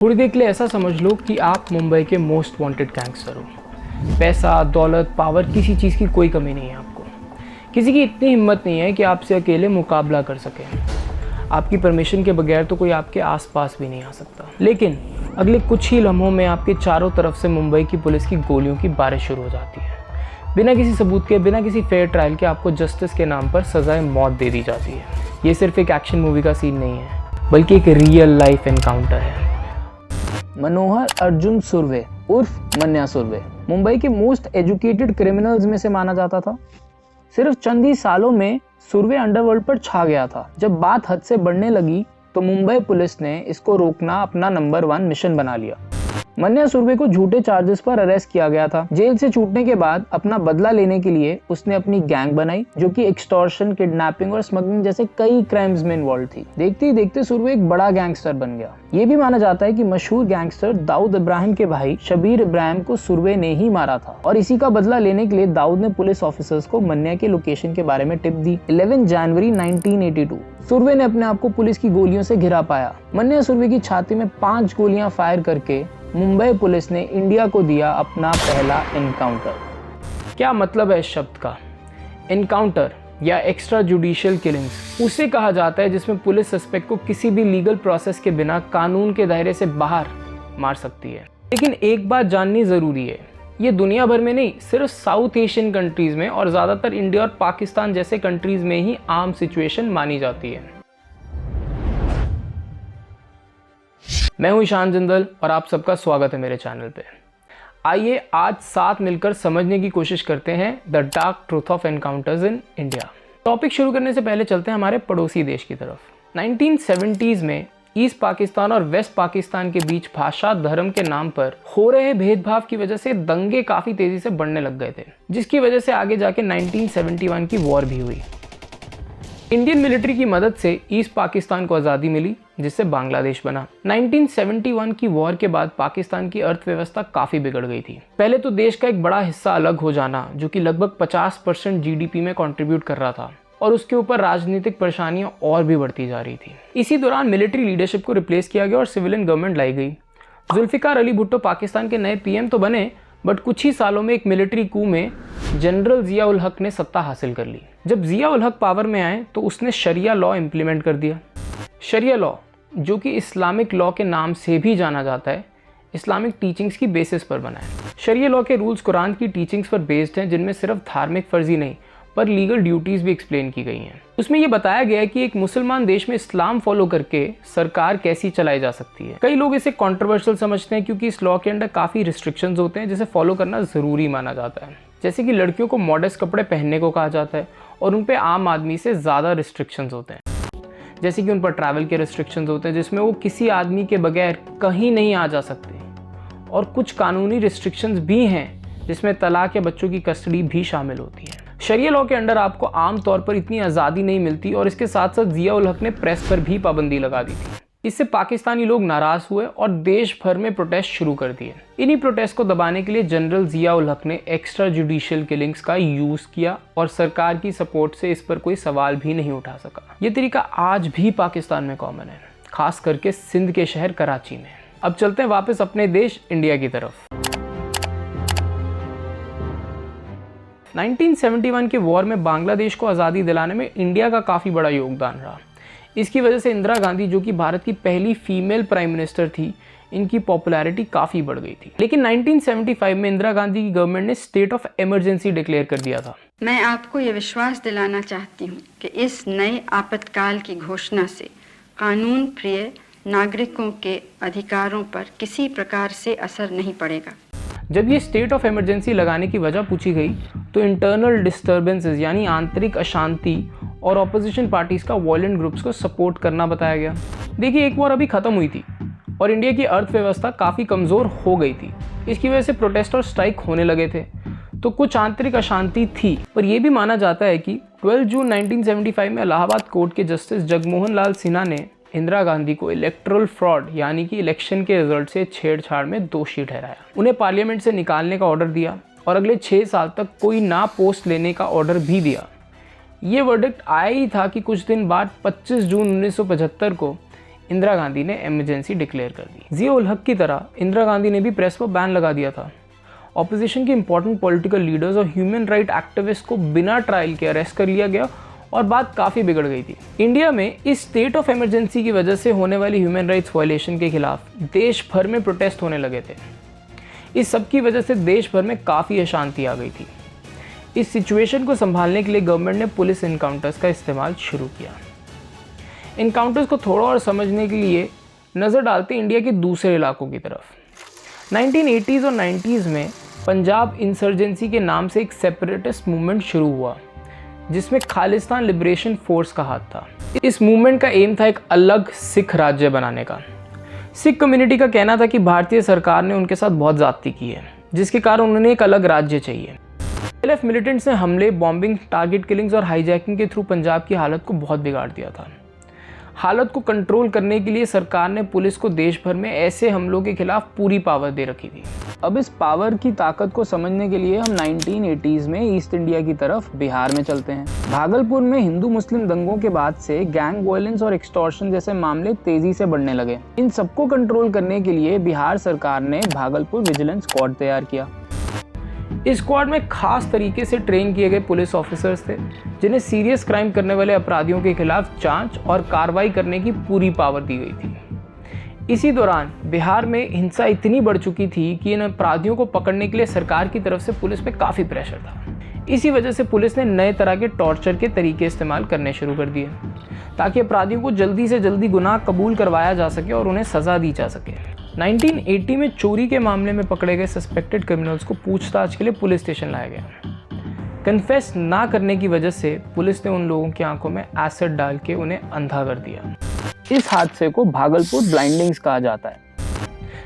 थोड़ी देर के लिए ऐसा समझ लो कि आप मुंबई के मोस्ट वांटेड गैंगस्टर हो। पैसा, दौलत, पावर, किसी चीज़ की कोई कमी नहीं है आपको। किसी की इतनी हिम्मत नहीं है कि आपसे अकेले मुकाबला कर सके। आपकी परमिशन के बगैर तो कोई आपके आसपास भी नहीं आ सकता। लेकिन अगले कुछ ही लम्हों में आपके चारों तरफ से मुंबई की पुलिस की गोलियों की बारिश शुरू हो जाती है। बिना किसी सबूत के, बिना किसी फेयर ट्रायल के आपको जस्टिस के नाम पर सजाए मौत दे दी जाती है। ये सिर्फ एक एक्शन मूवी का सीन नहीं है, बल्कि एक रियल लाइफ एनकाउंटर है। मनोहर अर्जुन सुर्वे उर्फ मन्या सुर्वे मुंबई के मोस्ट एजुकेटेड क्रिमिनल्स में से माना जाता था। सिर्फ चंद ही सालों में सुर्वे अंडरवर्ल्ड पर छा गया था। जब बात हद से बढ़ने लगी तो मुंबई पुलिस ने इसको रोकना अपना नंबर 1 मिशन बना लिया। मन्या सुर्वे को झूठे चार्जेस पर अरेस्ट किया गया था। जेल से छूटने के बाद अपना बदला लेने के लिए उसने अपनी गैंग बनाई, जो कि एक्सटॉर्शन, किडनैपिंग और स्मगलिंग जैसे कई क्राइम्स में इन्वॉल्व थी। देखते ही देखते सुर्वे एक बड़ा गैंगस्टर बन गया। ये भी माना जाता है कि मशहूर गैंगस्टर दाऊद इब्राहिम के भाई शबीर इब्राहिम को सुर्वे ने ही मारा था, और इसी का बदला लेने के लिए दाऊद ने पुलिस ऑफिसर्स को मन्या के लोकेशन के बारे में टिप दी। 11 जनवरी 1982 सुर्वे ने अपने आप को पुलिस की गोलियों से घिरा पाया। मन्या सुर्वे की छाती में 5 गोलियां फायर करके मुंबई पुलिस ने इंडिया को दिया अपना पहला एनकाउंटर। क्या मतलब है इस शब्द का? एनकाउंटर या एक्स्ट्रा जुडिशियल किलिंग्स उसे कहा जाता है जिसमें पुलिस सस्पेक्ट को किसी भी लीगल प्रोसेस के बिना कानून के दायरे से बाहर मार सकती है। लेकिन एक बात जाननी जरूरी है, ये दुनिया भर में नहीं, सिर्फ साउथ एशियन कंट्रीज में और ज़्यादातर इंडिया और पाकिस्तान जैसे कंट्रीज में ही आम सिचुएशन मानी जाती है। मैं हूं ईशान जिंदल और आप सबका स्वागत है मेरे चैनल पे। आइए आज साथ मिलकर समझने की कोशिश करते हैं the dark truth of encounters in India. Topic शुरू करने से पहले चलते हैं हमारे पड़ोसी देश की तरफ। 1970s में ईस्ट पाकिस्तान और वेस्ट पाकिस्तान के बीच भाषा, धर्म के नाम पर हो रहे भेदभाव की वजह से दंगे काफी तेजी से बढ़ने लग गए थे, जिसकी वजह से आगे जाके 1971 की वॉर भी हुई। इंडियन मिलिट्री की मदद से ईस्ट पाकिस्तान को आज़ादी मिली, जिससे बांग्लादेश बना। 1971 की वॉर के बाद पाकिस्तान की अर्थव्यवस्था काफ़ी बिगड़ गई थी। पहले तो देश का एक बड़ा हिस्सा अलग हो जाना, जो कि लगभग 50% जीडीपी में कंट्रीब्यूट कर रहा था, और उसके ऊपर राजनीतिक परेशानियां और भी बढ़ती जा रही थी। इसी दौरान मिलिट्री लीडरशिप को रिप्लेस किया गया और सिविलियन गवर्नमेंट लाई गई। जुल्फिकार अली भुट्टो पाकिस्तान के नए पीएम तो बने, बट कुछ ही सालों में एक मिलिट्री कू में जनरल जिया उल हक ने सत्ता हासिल कर ली। जब जिया उल हक पावर में आए तो उसने शरिया लॉ इम्प्लीमेंट कर दिया। शरिया लॉ, जो कि इस्लामिक लॉ के नाम से भी जाना जाता है, इस्लामिक टीचिंग्स की बेसिस पर बना है। शरिया लॉ के रूल्स कुरान की टीचिंग्स पर बेस्ड हैं, जिनमें सिर्फ धार्मिक फर्जी नहीं पर लीगल ड्यूटीज भी एक्सप्लेन की गई हैं। उसमें यह बताया गया है कि एक मुसलमान देश में इस्लाम फॉलो करके सरकार कैसी चलाई जा सकती है। कई लोग इसे कंट्रोवर्शियल समझते हैं क्योंकि इस लॉ के अंदर काफ़ी रिस्ट्रिक्शंस होते हैं जिसे फॉलो करना ज़रूरी माना जाता है। जैसे कि लड़कियों को मॉडेस्ट कपड़े पहनने को कहा जाता है और उन पर आम आदमी से ज़्यादा रिस्ट्रिक्शंस होते हैं। जैसे कि उन पर ट्रैवल के रिस्ट्रिक्शंस होते हैं, जिसमें वो किसी आदमी के बगैर कहीं नहीं आ जा सकते, और कुछ कानूनी रिस्ट्रिक्शंस भी हैं जिसमें तलाक या बच्चों की कस्टडी भी शामिल होती है। शरिया लॉ के अंडर आपको आम तौर पर इतनी आज़ादी नहीं मिलती, और इसके साथ साथ जिया उल हक ने प्रेस पर भी पाबंदी लगा दी थी। इससे पाकिस्तानी लोग नाराज हुए और देश भर में प्रोटेस्ट शुरू कर दिए। इन्हीं प्रोटेस्ट को दबाने के लिए जनरल जिया उल हक ने एक्स्ट्रा जुडिशियल किलिंग्स का यूज किया, और सरकार की सपोर्ट से इस पर कोई सवाल भी नहीं उठा सका। ये तरीका आज भी पाकिस्तान में कॉमन है, खास करके सिंध के शहर कराची में। अब चलते हैं वापस अपने देश इंडिया की तरफ। 1971 के वॉर में बांग्लादेश को आज़ादी दिलाने में इंडिया का काफ़ी बड़ा योगदान रहा। इसकी वजह से इंदिरा गांधी, जो कि भारत की पहली फीमेल प्राइम मिनिस्टर थी, इनकी पॉपुलैरिटी काफ़ी बढ़ गई थी। लेकिन 1975 में इंदिरा गांधी की गवर्नमेंट ने स्टेट ऑफ इमरजेंसी डिक्लेयर कर दिया था। मैं आपको ये विश्वास दिलाना चाहती हूँ कि इस नए आपातकाल की घोषणा से कानून प्रिय नागरिकों के अधिकारों पर किसी प्रकार से असर नहीं पड़ेगा। जब ये स्टेट ऑफ इमरजेंसी लगाने की वजह पूछी गई तो इंटरनल डिस्टर्बेंसेस यानी आंतरिक अशांति और ऑपोजिशन पार्टीज का वायलेंट ग्रुप्स को सपोर्ट करना बताया गया। देखिए, एक वॉर अभी ख़त्म हुई थी और इंडिया की अर्थव्यवस्था काफ़ी कमज़ोर हो गई थी। इसकी वजह से प्रोटेस्ट और स्ट्राइक होने लगे थे, तो कुछ आंतरिक अशांति थी। पर यह भी माना जाता है कि 12 जून 1975 में इलाहाबाद कोर्ट के जस्टिस जगमोहन लाल सिन्हा ने इंदिरा गांधी को इलेक्टोरल फ्रॉड यानी कि इलेक्शन के रिजल्ट से छेड़छाड़ में दोषी ठहराया। उन्हें पार्लियामेंट से निकालने का ऑर्डर दिया और अगले 6 साल तक कोई ना पोस्ट लेने का ऑर्डर भी दिया। ये वर्डिक्ट आया ही था कि कुछ दिन बाद 25 जून 1975 को इंदिरा गांधी ने इमरजेंसी डिक्लेयर कर दी। जिया उल हक की तरह इंदिरा गांधी ने भी प्रेस पर बैन लगा दिया था। ऑपोजिशन के इंपॉर्टेंट पॉलिटिकल लीडर्स और ह्यूमन राइट एक्टिविस्ट को बिना ट्रायल के अरेस्ट कर लिया गया और बात काफ़ी बिगड़ गई थी। इंडिया में इस स्टेट ऑफ इमरजेंसी की वजह से होने वाली ह्यूमन राइट्स वायलेशन के खिलाफ देश भर में प्रोटेस्ट होने लगे थे। इस सब की वजह से देश भर में काफ़ी अशांति आ गई थी। इस सिचुएशन को संभालने के लिए गवर्नमेंट ने पुलिस इनकाउंटर्स का इस्तेमाल शुरू किया। इनकाउंटर्स को थोड़ा और समझने के लिए नज़र डालते इंडिया के दूसरे इलाकों की तरफ। 1980s और 90s में पंजाब इंसर्जेंसी के नाम से एक सेपरेटिस्ट मूवमेंट शुरू हुआ जिसमें खालिस्तान लिबरेशन फोर्स का हाथ था। इस मूवमेंट का एम था एक अलग सिख राज्य बनाने का। सिख कम्युनिटी का कहना था कि भारतीय सरकार ने उनके साथ बहुत ज़्यादती की है, जिसके कारण उन्हें एक अलग राज्य चाहिए। PLF मिलिटेंट्स ने हमले, बॉम्बिंग, टारगेट किलिंग्स और हाईजैकिंग के थ्रू पंजाब की हालत को बहुत बिगाड़ दिया था। हालत को कंट्रोल करने के लिए सरकार ने पुलिस को देश भर में ऐसे हमलों के खिलाफ पूरी पावर दे रखी थी। अब इस पावर की ताकत को समझने के लिए हम 1980s में ईस्ट इंडिया की तरफ बिहार में चलते हैं। भागलपुर में हिंदू मुस्लिम दंगों के बाद से गैंग वायलेंस और एक्सटॉर्शन जैसे मामले तेजी से बढ़ने लगे। इन सबको कंट्रोल करने के लिए बिहार सरकार ने भागलपुर विजिलेंस स्क्वाड तैयार किया। इस स्क्वाड में खास तरीके से ट्रेन किए गए पुलिस ऑफिसर्स थे जिन्हें सीरियस क्राइम करने वाले अपराधियों के खिलाफ जांच और कार्रवाई करने की पूरी पावर दी गई थी। इसी दौरान बिहार में हिंसा इतनी बढ़ चुकी थी कि इन अपराधियों को पकड़ने के लिए सरकार की तरफ से पुलिस पे काफ़ी प्रेशर था। इसी वजह से पुलिस ने नए तरह के टॉर्चर के तरीके इस्तेमाल करने शुरू कर दिए ताकि अपराधियों को जल्दी से जल्दी गुनाह कबूल करवाया जा सके और उन्हें सज़ा दी जा सके। 1980 में चोरी के मामले में पकड़े गए सस्पेक्टेड क्रिमिनल्स को पूछताछ के लिए पुलिस स्टेशन लाया गया। कन्फेस ना करने की वजह से पुलिस ने उन लोगों की आंखों में एसिड डाल के उन्हें अंधा कर दिया। इस हादसे को भागलपुर ब्लाइंडिंग्स कहा जाता है,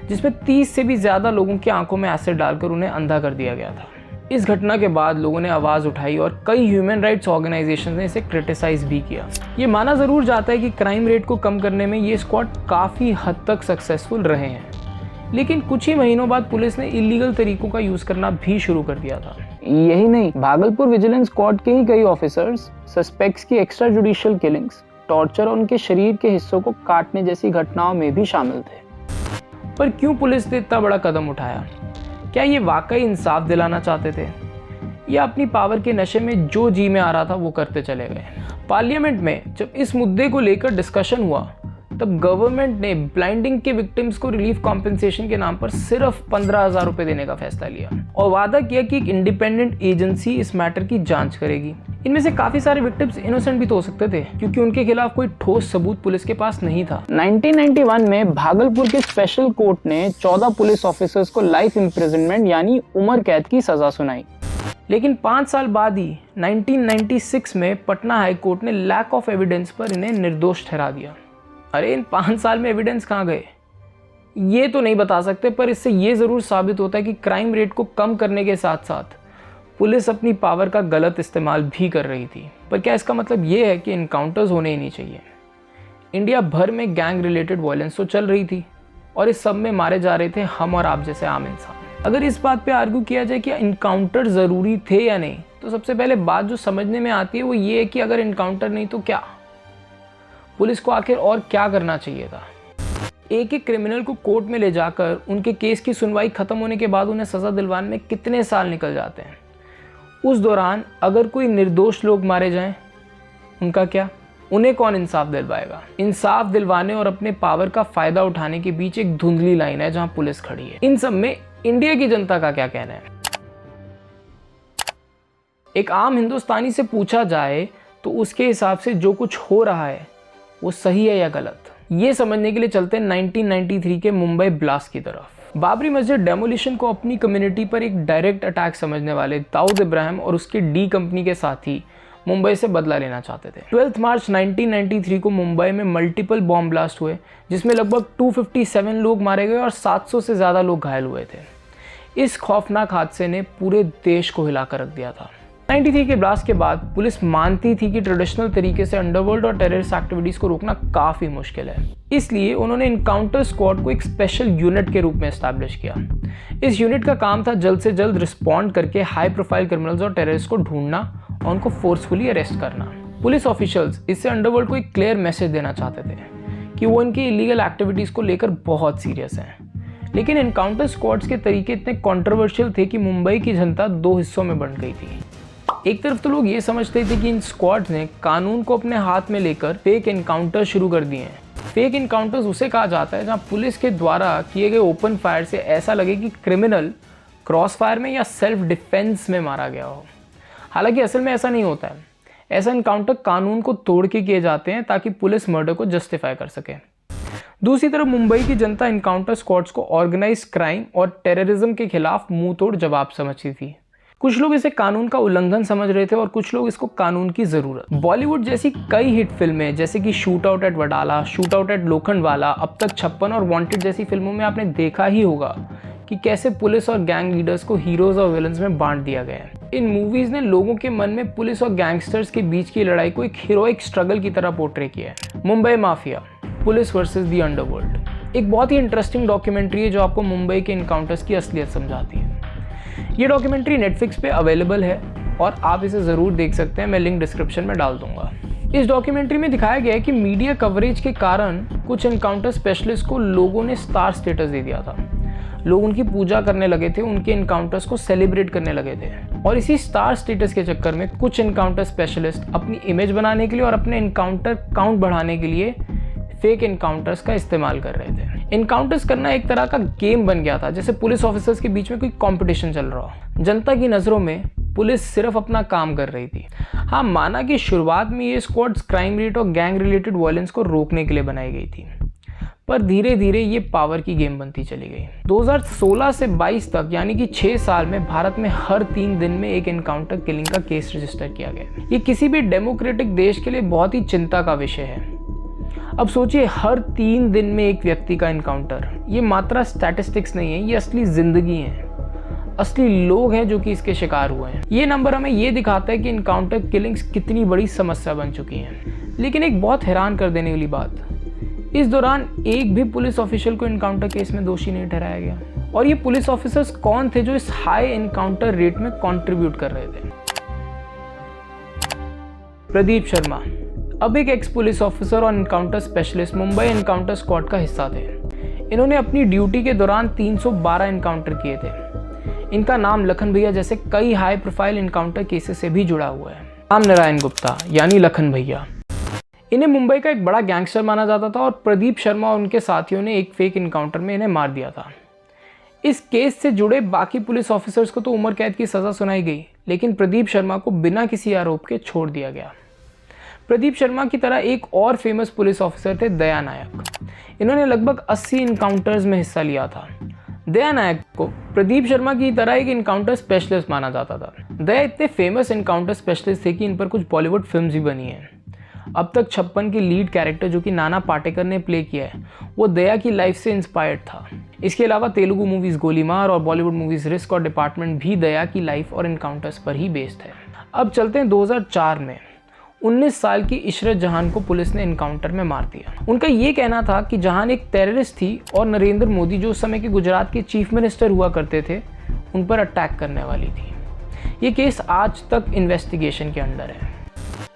जिसमें 30 से भी ज़्यादा लोगों की आंखों में एसिड डालकर उन्हें अंधा कर दिया गया था। इस घटना के बाद लोगों ने आवाज़ उठाई और कई ह्यूमन राइट्स ऑर्गेनाइजेशन ने इसे क्रिटिसाइज भी किया। ये माना ज़रूर जाता है कि क्राइम रेट को कम करने में ये स्क्वाड काफ़ी हद तक सक्सेसफुल रहे हैं, लेकिन कुछ ही महीनों बाद पुलिस ने इलीगल तरीकों का यूज़ करना भी शुरू कर दिया था। यही नहीं, भागलपुर विजिलेंस स्क्वाड के ही कई ऑफिसर्स सस्पेक्ट्स की एक्स्ट्रा जुडिशियल किलिंग्स, टॉर्चर और उनके शरीर के हिस्सों को काटने जैसी घटनाओं में भी शामिल थे। पर क्यों पुलिस ने इतना बड़ा कदम उठाया? क्या ये वाकई इंसाफ दिलाना चाहते थे या अपनी पावर के नशे में जो जी में आ रहा था वो करते चले गए? पार्लियामेंट में जब इस मुद्दे को लेकर डिस्कशन हुआ तब गवर्नमेंट ने ब्लाइंडिंग के विक्टिम्स को रिलीफ कॉम्पेंसेशन के नाम पर सिर्फ 15,000 रुपए देने का फैसला लिया और वादा किया कि एक इंडिपेंडेंट एजेंसी इस मैटर की जांच करेगी। इनमें से काफी सारे विक्टिम्स इनोसेंट भी तो हो सकते थे क्योंकि उनके खिलाफ कोई ठोस सबूत पुलिस के पास नहीं था। 1991 में भागलपुर के स्पेशल कोर्ट ने 14 पुलिस ऑफिसर्स को लाइफ इम्प्रिजनमेंट यानी उम्र कैद की सजा सुनाई। लेकिन 5 साल बाद ही 1996 में पटना हाई कोर्ट ने लैक ऑफ एविडेंस पर इन्हें निर्दोष ठहरा दिया। अरे इन 5 साल में एविडेंस कहाँ गए ये तो नहीं बता सकते, पर इससे ये ज़रूर साबित होता है कि क्राइम रेट को कम करने के साथ साथ पुलिस अपनी पावर का गलत इस्तेमाल भी कर रही थी। पर क्या इसका मतलब ये है कि इनकाउंटर्स होने ही नहीं चाहिए? इंडिया भर में गैंग रिलेटेड वायलेंस तो चल रही थी और इस सब में मारे जा रहे थे हम और आप जैसे आम इंसान। अगर इस बात पे आर्ग्यू किया जाए कि इनकाउंटर ज़रूरी थे या नहीं, तो सबसे पहले बात जो समझने में आती है वो ये है कि अगर इनकाउंटर नहीं तो क्या? पुलिस को आखिर और क्या करना चाहिए था? एक एक क्रिमिनल को कोर्ट में ले जाकर उनके केस की सुनवाई खत्म होने के बाद उन्हें सज़ा दिलवाने में कितने साल निकल जाते हैं। उस दौरान अगर कोई निर्दोष लोग मारे जाएं, उनका क्या? उन्हें कौन इंसाफ दिलवाएगा? इंसाफ दिलवाने और अपने पावर का फ़ायदा उठाने के बीच एक धुंधली लाइन है जहां पुलिस खड़ी है। इन सब में इंडिया की जनता का क्या कहना है? एक आम हिंदुस्तानी से पूछा जाए तो उसके हिसाब से जो कुछ हो रहा है वो सही है या गलत, ये समझने के लिए चलते हैं 1993 के मुंबई ब्लास्ट की तरफ। बाबरी मस्जिद डेमोलिशन को अपनी कम्युनिटी पर एक डायरेक्ट अटैक समझने वाले दाऊद इब्राहिम और उसकी डी कंपनी के साथी मुंबई से बदला लेना चाहते थे। 12 मार्च 1993 को मुंबई में मल्टीपल बॉम्ब ब्लास्ट हुए जिसमें लगभग 257 लोग मारे गए और 700 से ज़्यादा लोग घायल हुए थे। इस खौफनाक हादसे ने पूरे देश को हिलाकर रख दिया था। 93 के ब्लास्ट के बाद पुलिस मानती थी कि ट्रेडिशनल तरीके से अंडरवर्ल्ड और टेररिस्ट एक्टिविटीज़ को रोकना काफ़ी मुश्किल है, इसलिए उन्होंने इनकाउंटर स्क्वाड को एक स्पेशल यूनिट के रूप में एस्टैब्लिश किया। इस यूनिट का काम था जल्द से जल्द रिस्पॉन्ड करके हाई प्रोफाइल क्रिमिनल्स और टेररिस्ट को ढूंढना और उनको फोर्सफुली अरेस्ट करना। पुलिस ऑफिशियल्स इससे अंडरवर्ल्ड को एक क्लियर मैसेज देना चाहते थे कि वो इनकी इलीगल एक्टिविटीज़ को लेकर बहुत सीरियस हैं। लेकिन इनकाउंटर स्क्वाड्स के तरीके इतने कंट्रोवर्शियल थे कि मुंबई की जनता दो हिस्सों में बंट गई थी। एक तरफ तो लोग ये समझते थे कि इन स्क्वाड्स ने कानून को अपने हाथ में लेकर फेक इनकाउंटर शुरू कर दिए हैं। फेक इनकाउंटर्स उसे कहा जाता है जहां पुलिस के द्वारा किए गए ओपन फायर से ऐसा लगे कि क्रिमिनल क्रॉस फायर में या सेल्फ डिफेंस में मारा गया हो। हालांकि असल में ऐसा नहीं होता है। ऐसा इनकाउंटर कानून को तोड़ के किए जाते हैं ताकि पुलिस मर्डर को जस्टिफाई कर सके। दूसरी तरफ मुंबई की जनता इनकाउंटर स्क्वाड्स को ऑर्गेनाइज क्राइम और टेररिज्म के खिलाफ मुंह तोड़ जवाब समझती थी। कुछ लोग इसे कानून का उल्लंघन समझ रहे थे और कुछ लोग इसको कानून की जरूरत। बॉलीवुड जैसी कई हिट फिल्में जैसे कि shoot out at Wadala, shoot out at Lokhandwala, अब तक 56 और वांटेड जैसी फिल्मों में आपने देखा ही होगा कि कैसे पुलिस और गैंग लीडर्स को हीरोज और विलन्स में बांट दिया गया है। इन मूवीज ने लोगों के मन में पुलिस और गैंगस्टर्स के बीच की लड़ाई को एक हीरोइक स्ट्रगल की तरह पोर्ट्रे किया है। Mumbai mafia, police versus the underworld एक बहुत ही इंटरेस्टिंग डॉक्यूमेंट्री है जो आपको मुंबई के इनकाउंटर्स की असलियत समझाती है। ये डॉक्यूमेंट्री नेटफ्लिक्स पे अवेलेबल है और आप इसे ज़रूर देख सकते हैं, मैं लिंक डिस्क्रिप्शन में डाल दूंगा। इस डॉक्यूमेंट्री में दिखाया गया है कि मीडिया कवरेज के कारण कुछ इनकाउंटर स्पेशलिस्ट को लोगों ने स्टार स्टेटस दे दिया था। लोग उनकी पूजा करने लगे थे, उनके इनकाउंटर्स को सेलिब्रेट करने लगे थे और इसी स्टार स्टेटस के चक्कर में कुछ इनकाउंटर स्पेशलिस्ट अपनी इमेज बनाने के लिए और अपने इनकाउंटर काउंट बढ़ाने के लिए फेक इनकाउंटर्स का इस्तेमाल कर रहे थे। इनकाउंटर्स करना एक तरह का गेम बन गया था, जैसे पुलिस ऑफिसर्स के बीच में कोई कंपटीशन चल रहा हो। जनता की नज़रों में पुलिस सिर्फ अपना काम कर रही थी। हाँ, माना कि शुरुआत में ये स्क्वाड्स क्राइम रेट और गैंग रिलेटेड वायलेंस को रोकने के लिए बनाई गई थी, पर धीरे धीरे ये पावर की गेम बनती चली गई। 2016 से 22 तक यानी कि 6 साल में भारत में हर 3 दिन में एक इनकाउंटर किलिंग का केस रजिस्टर किया गया। ये किसी भी डेमोक्रेटिक देश के लिए बहुत ही चिंता का विषय है। अब सोचिए, हर 3 दिन में एक व्यक्ति का इनकाउंटर। ये मात्रा स्टैटिस्टिक्स नहीं है, ये असली जिंदगी है, असली लोग हैं जो कि इसके शिकार हुए हैं। ये नंबर हमें ये दिखाता है कि इनकाउंटर किलिंग्स कितनी बड़ी समस्या बन चुकी हैं। लेकिन एक बहुत हैरान कर देने वाली बात, इस दौरान एक भी पुलिस ऑफिशियल को इनकाउंटर केस में दोषी नहीं ठहराया गया। और ये पुलिस ऑफिसर्स कौन थे जो इस हाई इनकाउंटर रेट में कंट्रीब्यूट कर रहे थे? प्रदीप शर्मा, अब एक एक्स पुलिस ऑफिसर और encounter specialist Mumbai encounter squad का हिस्सा थे। इन्होंने अपनी ड्यूटी के दौरान 312 इनकाउंटर किए थे। इनका नाम लखन भैया जैसे कई हाई प्रोफाइल इनकाउंटर केसेस से भी जुड़ा हुआ है। राम नारायण गुप्ता यानी लखन भैया, इन्हें मुंबई का एक बड़ा गैंगस्टर माना जाता था और प्रदीप शर्मा और उनके साथियों ने एक फेक इनकाउंटर में इन्हें मार दिया था। इस केस से जुड़े बाकी पुलिस ऑफिसर्स को तो उम्र कैद की सज़ा सुनाई गई, लेकिन प्रदीप शर्मा को बिना किसी आरोप के छोड़ दिया गया। प्रदीप शर्मा की तरह एक और फेमस पुलिस ऑफिसर थे दया नायक। इन्होंने लगभग 80 इनकाउंटर्स में हिस्सा लिया था। दया नायक को प्रदीप शर्मा की तरह एक इनकाउंटर स्पेशलिस्ट माना जाता था। दया इतने फेमस इनकाउंटर स्पेशलिस्ट थे कि इन पर कुछ बॉलीवुड फिल्म्स भी बनी हैं। अब तक 56 की लीड कैरेक्टर जो कि नाना पाटेकर ने प्ले किया है, वो दया की लाइफ से इंस्पायर्ड था। इसके अलावा तेलुगु मूवीज़ गोलीमार और बॉलीवुड मूवीज़ रिस्क और डिपार्टमेंट भी दया की लाइफ और इनकाउंटर्स पर ही बेस्ड है। अब चलते हैं 2004 में। 19 साल की इशरत जहान को पुलिस ने इनकाउंटर में मार दिया। उनका ये कहना था कि जहान एक टेररिस्ट थी और नरेंद्र मोदी जो उस समय के गुजरात के चीफ मिनिस्टर हुआ करते थे, उन पर अटैक करने वाली थी। ये केस आज तक इन्वेस्टिगेशन के अंडर है।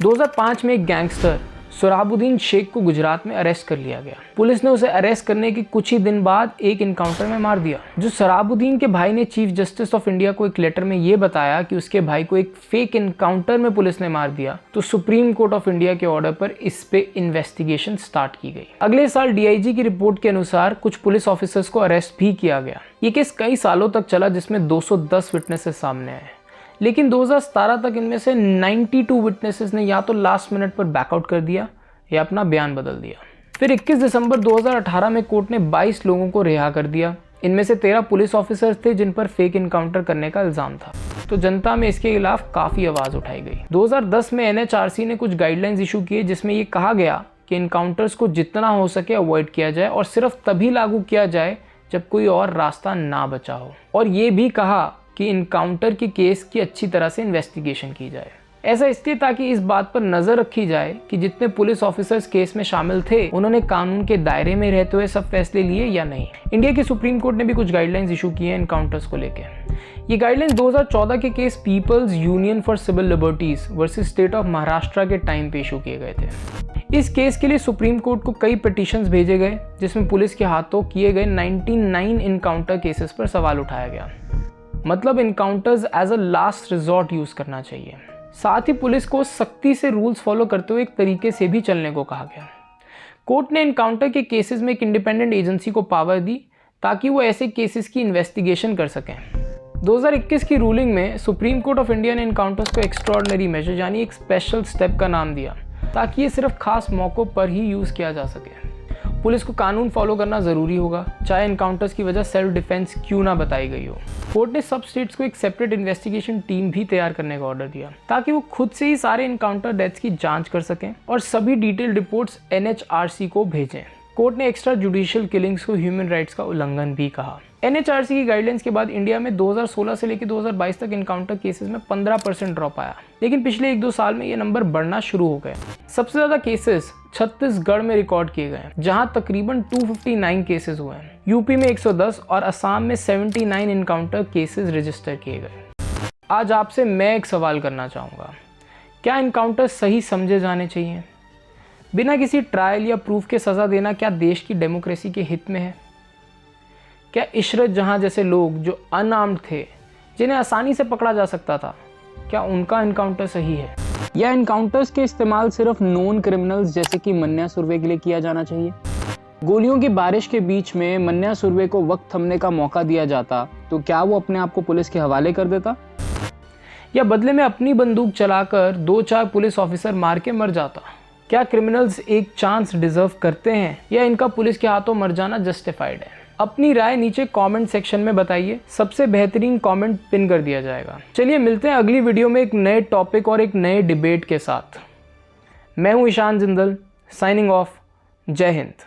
2005 में एक गैंगस्टर सोराबुद्दीन शेख को गुजरात में अरेस्ट कर लिया गया। पुलिस ने उसे अरेस्ट करने के कुछ ही दिन बाद एक इनकाउंटर में मार दिया। जो सोराबुद्दीन के भाई ने चीफ जस्टिस ऑफ इंडिया को एक लेटर में ये बताया कि उसके भाई को एक फेक इनकाउंटर में पुलिस ने मार दिया, तो सुप्रीम कोर्ट ऑफ इंडिया के ऑर्डर पर इस पे इन्वेस्टिगेशन स्टार्ट की गई। अगले साल DIG की रिपोर्ट के अनुसार कुछ पुलिस ऑफिसर्स को अरेस्ट भी किया गया। ये केस कई सालों तक चला जिसमें 210 विटनेसेस सामने आए, लेकिन 2017 तक इनमें से 92 विटनेसेस ने या तो लास्ट मिनट पर बैकआउट कर दिया या अपना बयान बदल दिया। फिर 21 दिसंबर 2018 में कोर्ट ने 22 लोगों को रिहा कर दिया। इनमें से 13 पुलिस ऑफिसर्स थे जिन पर फेक इनकाउंटर करने का इल्जाम था, तो जनता में इसके खिलाफ काफ़ी आवाज़ उठाई गई। 2010 में NHRC ने कुछ गाइडलाइंस इशू किए जिसमें ये कहा गया कि इनकाउंटर्स को जितना हो सके अवॉइड किया जाए और सिर्फ तभी लागू किया जाए जब कोई और रास्ता ना बचा हो। और ये भी कहा कि इनकाउंटर के केस की अच्छी तरह से इन्वेस्टिगेशन की जाए। ऐसा इसलिए ताकि इस बात पर नजर रखी जाए कि जितने पुलिस ऑफिसर्स केस में शामिल थे उन्होंने कानून के दायरे में रहते हुए सब फैसले लिए या नहीं। इंडिया की सुप्रीम कोर्ट ने भी कुछ गाइडलाइंस इशू किए हैं इनकाउंटर्स को लेकर। ये गाइडलाइंस 2014 के case People's Union for Civil Liberties versus State of Maharashtra के टाइम पे इशू किए गए थे। इस केस के लिए सुप्रीम कोर्ट को कई पिटीशंस भेजे गए, जिसमें पुलिस के हाथों किए गए 99 इनकाउंटर केसेस पर सवाल उठाया गया। मतलब encounters as a last resort use करना चाहिए। साथ ही पुलिस को सख्ती से रूल्स फॉलो करते हुए एक तरीके से भी चलने को कहा गया। कोर्ट ने इनकाउंटर के केसेस में एक इंडिपेंडेंट एजेंसी को पावर दी ताकि वो ऐसे केसेस की इन्वेस्टिगेशन कर सकें। 2021 की रूलिंग में सुप्रीम कोर्ट ऑफ इंडिया ने इनकाउंटर्स को एक्स्ट्रॉर्डिनरी मेजर यानी एक स्पेशल स्टेप का नाम दिया ताकि ये सिर्फ खास मौक़ों पर ही यूज़ किया जा सके। पुलिस को कानून फॉलो करना ज़रूरी होगा, चाहे इनकाउंटर्स की वजह सेल्फ डिफेंस क्यों ना बताई गई हो। कोर्ट ने सब स्टेट्स को एक सेपरेट इन्वेस्टिगेशन टीम भी तैयार करने का ऑर्डर दिया ताकि वो खुद से ही सारे इनकाउंटर डेथ्स की जांच कर सकें और सभी डिटेल रिपोर्ट्स NHRC को भेजें। कोर्ट ने एक्स्ट्रा जुडिशियल किलिंग्स को ह्यूमन राइट्स का उल्लंघन भी कहा। NHRC की गाइडलाइंस के बाद इंडिया में 2016 से लेकर 2022 तक इनकाउंटर केसेस में 15% ड्रॉप आया, लेकिन पिछले 1-2 साल में ये नंबर बढ़ना शुरू हो गए। सबसे ज़्यादा केसेस छत्तीसगढ़ में रिकॉर्ड किए गए, जहां तकरीबन 259 केसेस हुए हैं। यूपी में 110 और असम में 79 इनकाउंटर केसेस रजिस्टर किए गए। आज आपसे मैं एक सवाल करना चाहूँगा, क्या इनकाउंटर सही समझे जाने चाहिए? बिना किसी ट्रायल या प्रूफ के सज़ा देना क्या देश की डेमोक्रेसी के हित में है? क्या इशरत जहां जैसे लोग जो अनआर्म्ड थे, जिन्हें आसानी से पकड़ा जा सकता था, क्या उनका इनकाउंटर सही है? या इनकाउंटर्स के इस्तेमाल सिर्फ नोन क्रिमिनल्स जैसे कि मन्या सुरवे के लिए किया जाना चाहिए? गोलियों की बारिश के बीच में मन्या सुरवे को वक्त थमने का मौका दिया जाता तो क्या वो अपने आप को पुलिस के हवाले कर देता? या बदले में अपनी बंदूक चलाकर 2-4 पुलिस ऑफिसर मार के मर जाता? क्या क्रिमिनल्स एक चांस डिजर्व करते हैं या इनका पुलिस के हाथों मर जाना जस्टिफाइड है? अपनी राय नीचे कमेंट सेक्शन में बताइए, सबसे बेहतरीन कमेंट पिन कर दिया जाएगा। चलिए मिलते हैं अगली वीडियो में एक नए टॉपिक और एक नए डिबेट के साथ। मैं हूं ईशान जिंदल, साइनिंग ऑफ। जय हिंद।